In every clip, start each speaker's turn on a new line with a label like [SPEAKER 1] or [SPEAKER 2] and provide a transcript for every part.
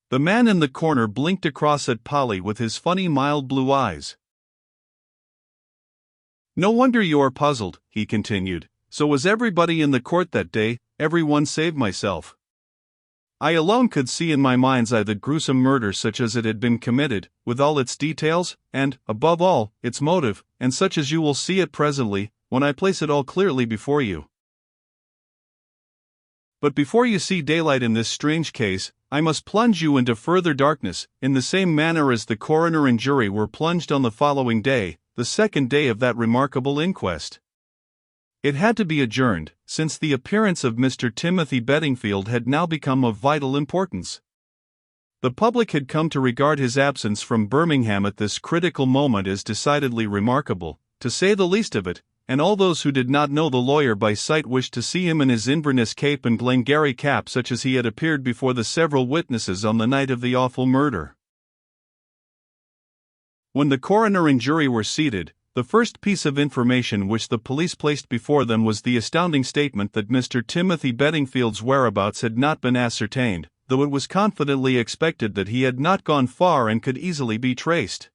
[SPEAKER 1] The man in the corner blinked across at Polly with his funny mild blue eyes. "No wonder you are puzzled," he continued. "So was everybody in the court that day, everyone save myself. I alone could see in my mind's eye the gruesome murder such as it had been committed, with all its details, and, above all, its motive, and such as you will see it presently, when I place it all clearly before you. But before you see daylight in this strange case, I must plunge you into further darkness, in the same manner as the coroner and jury were plunged on the following day, the second day of that remarkable inquest. It had to be adjourned, since the appearance of Mr. Timothy Bedingfield had now become of vital importance. The public had come to regard his absence from Birmingham at this critical moment as decidedly remarkable, to say the least of it, and all those who did not know the lawyer by sight wished to see him in his Inverness cape and Glengarry cap such as he had appeared before the several witnesses on the night of the awful murder. When the coroner and jury were seated, the first piece of information which the police placed before them was the astounding statement that Mr. Timothy Bedingfield's whereabouts had not been ascertained, though it was confidently expected that he had not gone far and could easily be traced.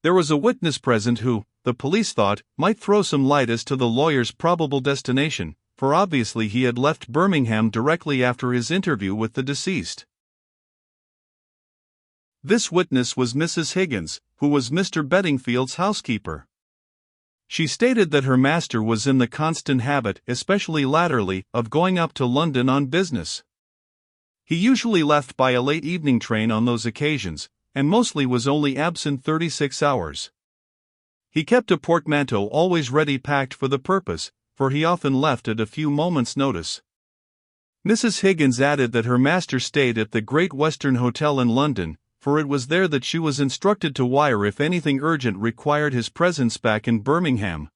[SPEAKER 1] There was a witness present who, the police thought, might throw some light as to the lawyer's probable destination, for obviously he had left Birmingham directly after his interview with the deceased. This witness was Mrs. Higgins, who was Mr. Bedingfield's housekeeper. She stated that her master was in the constant habit, especially latterly, of going up to London on business. He usually left by a late evening train on those occasions, and mostly was only absent 36 hours. He kept a portmanteau always ready packed for the purpose, for he often left at a few moments' notice. Mrs. Higgins added that her master stayed at the Great Western Hotel in London, for it was there that she was instructed to wire if anything urgent required his presence back in Birmingham.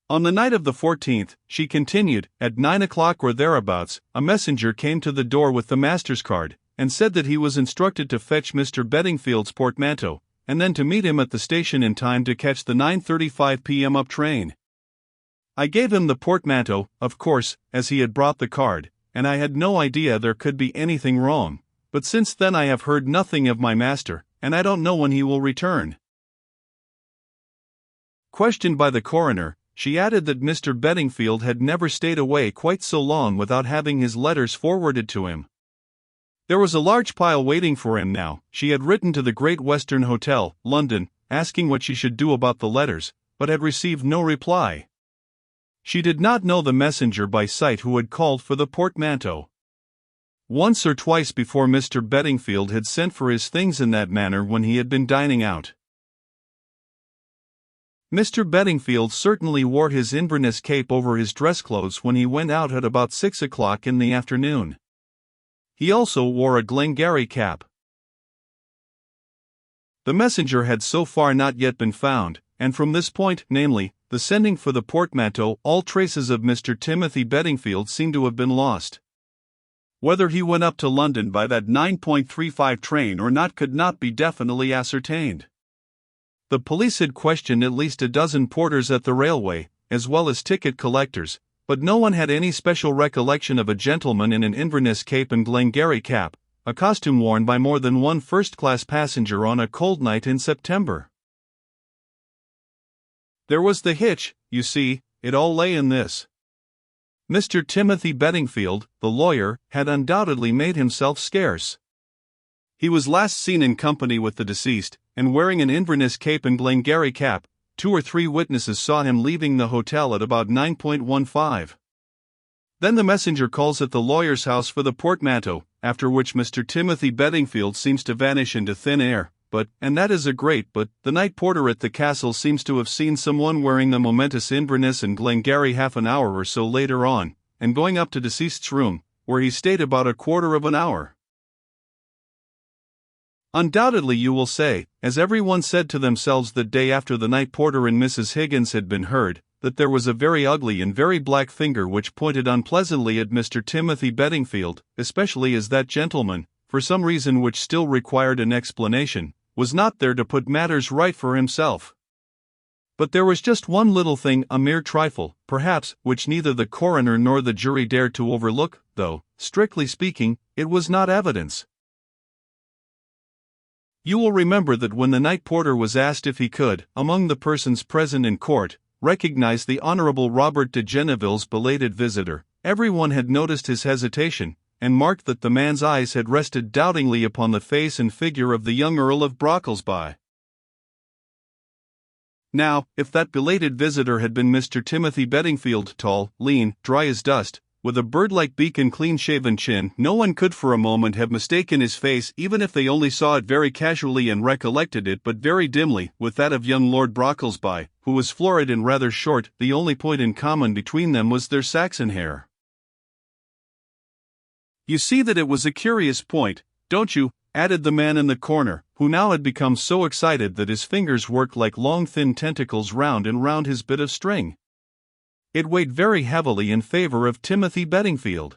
[SPEAKER 1] On the night of the 14th, she continued, at 9 o'clock or thereabouts, a messenger came to the door with the master's card, and said that he was instructed to fetch Mr. Bedingfield's portmanteau, and then to meet him at the station in time to catch the 9:35 p.m. up train. I gave him the portmanteau, of course, as he had brought the card, and I had no idea there could be anything wrong, but since then I have heard nothing of my master, and I don't know when he will return. Questioned by the coroner, she added that Mr. Bedingfield had never stayed away quite so long without having his letters forwarded to him. There was a large pile waiting for him now. She had written to the Great Western Hotel, London, asking what she should do about the letters, but had received no reply. She did not know the messenger by sight who had called for the portmanteau. Once or twice before Mr. Bedingfield had sent for his things in that manner when he had been dining out. Mr. Bedingfield certainly wore his Inverness cape over his dress clothes when he went out at about 6 o'clock in the afternoon. He also wore a Glengarry cap. The messenger had so far not yet been found, and from this point, namely, the sending for the portmanteau, all traces of Mr. Timothy Bedingfield seemed to have been lost. Whether he went up to London by that 9:35 train or not could not be definitely ascertained. The police had questioned at least a dozen porters at the railway, as well as ticket collectors, but no one had any special recollection of a gentleman in an Inverness cape and Glengarry cap, a costume worn by more than one first-class passenger on a cold night in September. There was the hitch, you see. It all lay in this. Mr. Timothy Bedingfield, the lawyer, had undoubtedly made himself scarce. He was last seen in company with the deceased, and wearing an Inverness cape and Glengarry cap. 2 or 3 witnesses saw him leaving the hotel at about 9:15. Then the messenger calls at the lawyer's house for the portmanteau, after which Mr. Timothy Bedingfield seems to vanish into thin air, and that is a great but, the night porter at the castle seems to have seen someone wearing the momentous Inverness and Glengarry half an hour or so later on, and going up to deceased's room, where he stayed about a quarter of an hour. Undoubtedly, you will say, as everyone said to themselves the day after the night porter and Mrs. Higgins had been heard, that there was a very ugly and very black finger which pointed unpleasantly at Mr. Timothy Bedingfield, especially as that gentleman, for some reason which still required an explanation, was not there to put matters right for himself. But there was just one little thing, a mere trifle, perhaps, which neither the coroner nor the jury dared to overlook, though, strictly speaking, it was not evidence. You will remember that when the night porter was asked if he could, among the persons present in court, recognize the Honorable Robert de Genneville's belated visitor, everyone had noticed his hesitation, and marked that the man's eyes had rested doubtingly upon the face and figure of the young Earl of Brocklesby. Now, if that belated visitor had been Mr. Timothy Bedingfield, tall, lean, dry as dust, with a bird-like beak and clean-shaven chin, no one could for a moment have mistaken his face, even if they only saw it very casually and recollected it but very dimly, with that of young Lord Brocklesby, who was florid and rather short. The only point in common between them was their Saxon hair. You see that it was a curious point, don't you? Added the man in the corner, who now had become so excited that his fingers worked like long thin tentacles round and round his bit of string. It weighed very heavily in favor of Timothy Bedingfield.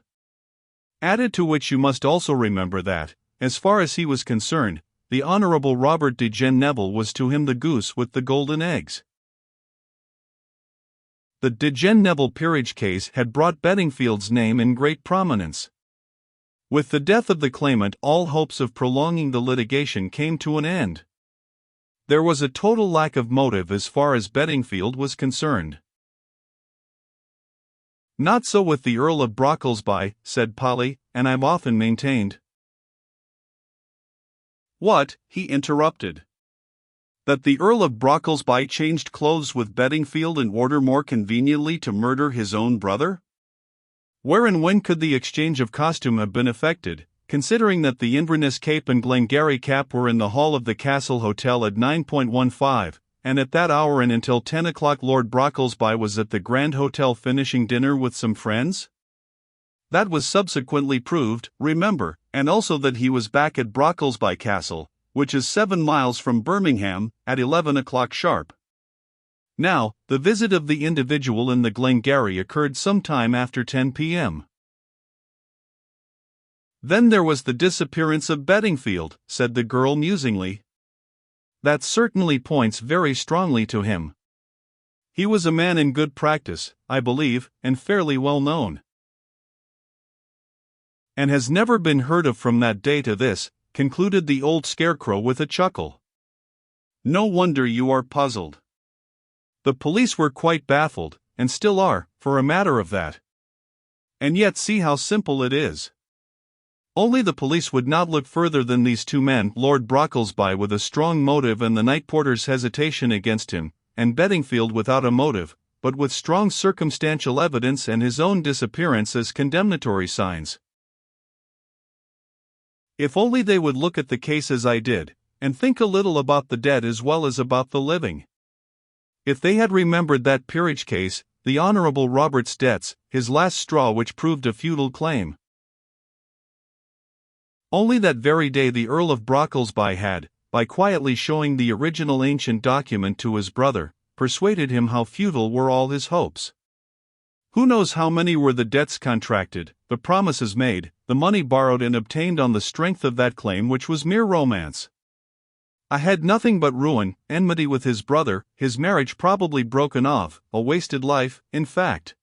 [SPEAKER 1] Added to which you must also remember that, as far as he was concerned, the Honourable Robert de Genneville was to him the goose with the golden eggs. The de Genneville peerage case had brought Bedingfield's name in great prominence. With the death of the claimant, all hopes of prolonging the litigation came to an end. There was a total lack of motive as far as Bedingfield was concerned. Not so with the Earl of Brocklesby, said Polly, and I've often maintained. What? He interrupted. That the Earl of Brocklesby changed clothes with Bedingfield in order more conveniently to murder his own brother? Where and when could the exchange of costume have been effected, considering that the Inverness cape and Glengarry cap were in the hall of the Castle Hotel at 9:15, and at that hour and until 10 o'clock Lord Brocklesby was at the Grand Hotel finishing dinner with some friends? That was subsequently proved, remember, and also that he was back at Brocklesby Castle, which is 7 miles from Birmingham, at 11 o'clock sharp. Now, the visit of the individual in the Glengarry occurred some time after 10 p.m. Then there was the disappearance of Bedingfield, said the girl musingly. That certainly points very strongly to him. He was a man in good practice, I believe, and fairly well known. And has never been heard of from that day to this, concluded the old scarecrow with a chuckle. No wonder you are puzzled. The police were quite baffled, and still are, for a matter of that. And yet see how simple it is. Only the police would not look further than these two men, Lord Brocklesby with a strong motive and the night porter's hesitation against him, and Bedingfield without a motive, but with strong circumstantial evidence and his own disappearance as condemnatory signs. If only they would look at the case as I did, and think a little about the dead as well as about the living. If they had remembered that peerage case, the Honourable Robert's debts, his last straw which proved a futile claim. Only that very day the Earl of Brocklesby had, by quietly showing the original ancient document to his brother, persuaded him how futile were all his hopes. Who knows how many were the debts contracted, the promises made, the money borrowed and obtained on the strength of that claim which was mere romance. I had nothing but ruin, enmity with his brother, his marriage probably broken off, a wasted life, in fact.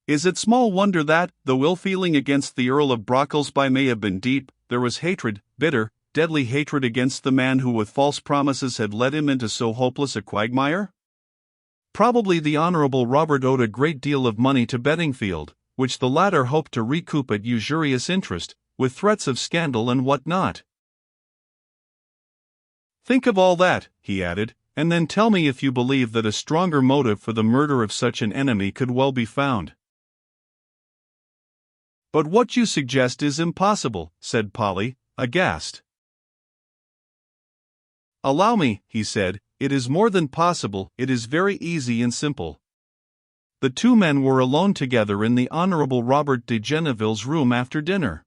[SPEAKER 1] Is it small wonder that, though ill-feeling against the Earl of Brocklesby may have been deep, there was hatred, bitter, deadly hatred against the man who with false promises had led him into so hopeless a quagmire? Probably the Honourable Robert owed a great deal of money to Bedingfield, which the latter hoped to recoup at usurious interest, with threats of scandal and what not. Think of all that, he added, and then tell me if you believe that a stronger motive for the murder of such an enemy could well be found. But what you suggest is impossible, said Polly, aghast. Allow me, he said, it is more than possible, it is very easy and simple. The two men were alone together in the Honourable Robert de Genneville's room after dinner.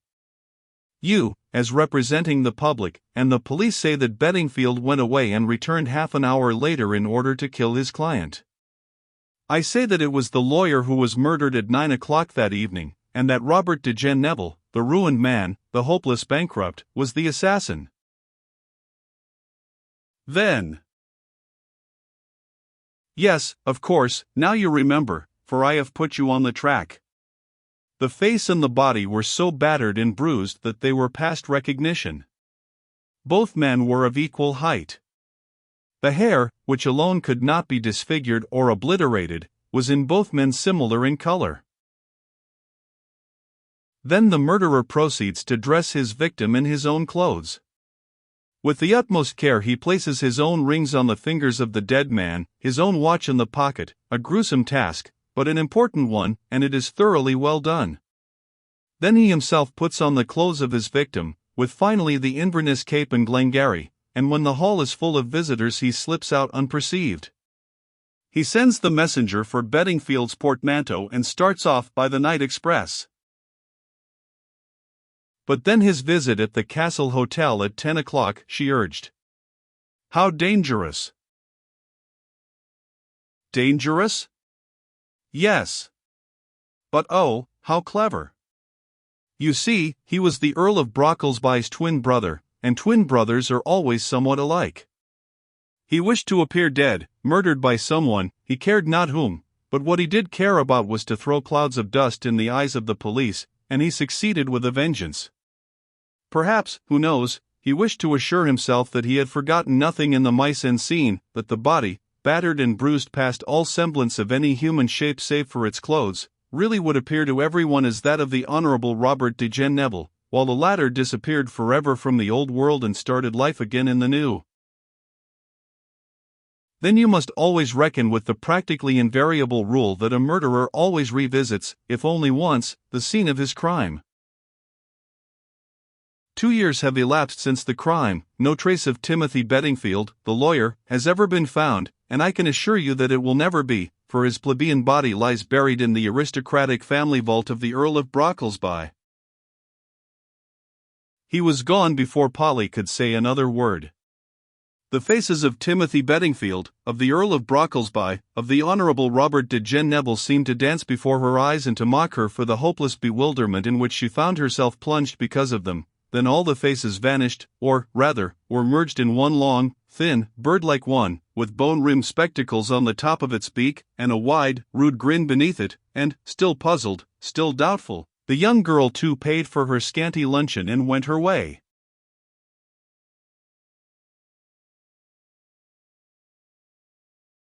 [SPEAKER 1] You, as representing the public, and the police say that Bedingfield went away and returned half an hour later in order to kill his client. I say that it was the lawyer who was murdered at 9 o'clock that evening, and that Robert de Genneville, the ruined man, the hopeless bankrupt, was the assassin. Then, Yes, of course, now you remember, for I have put you on the track. The face and the body were so battered and bruised that they were past recognition. Both men were of equal height. The hair, which alone could not be disfigured or obliterated, was in both men similar in color. Then the murderer proceeds to dress his victim in his own clothes. With the utmost care he places his own rings on the fingers of the dead man, his own watch in the pocket, a gruesome task, but an important one, and it is thoroughly well done. Then he himself puts on the clothes of his victim, with finally the Inverness cape and Glengarry, and when the hall is full of visitors he slips out unperceived. He sends the messenger for Bedingfield's portmanteau and starts off by the night express. But then his visit at the Castle Hotel at 10 o'clock, she urged. How dangerous! Dangerous? Yes. But oh, how clever! You see, he was the Earl of Brocklesby's twin brother, and twin brothers are always somewhat alike. He wished to appear dead, murdered by someone, he cared not whom, but what he did care about was to throw clouds of dust in the eyes of the police, and he succeeded with a vengeance. Perhaps, who knows, he wished to assure himself that he had forgotten nothing in the mise en scene, that the body, battered and bruised past all semblance of any human shape save for its clothes, really would appear to everyone as that of the Honourable Robert de Jen Neville, while the latter disappeared forever from the old world and started life again in the new. Then you must always reckon with the practically invariable rule that a murderer always revisits, if only once, the scene of his crime. 2 years have elapsed since the crime, no trace of Timothy Bedingfield, the lawyer, has ever been found, and I can assure you that it will never be, for his plebeian body lies buried in the aristocratic family vault of the Earl of Brocklesby. He was gone before Polly could say another word. The faces of Timothy Bedingfield, of the Earl of Brocklesby, of the Honourable Robert de Jen Neville seemed to dance before her eyes and to mock her for the hopeless bewilderment in which she found herself plunged because of them. Then all the faces vanished, or, rather, were merged in one long, thin, bird-like one, with bone-rimmed spectacles on the top of its beak, and a wide, rude grin beneath it, and, still puzzled, still doubtful, the young girl too paid for her scanty luncheon and went her way.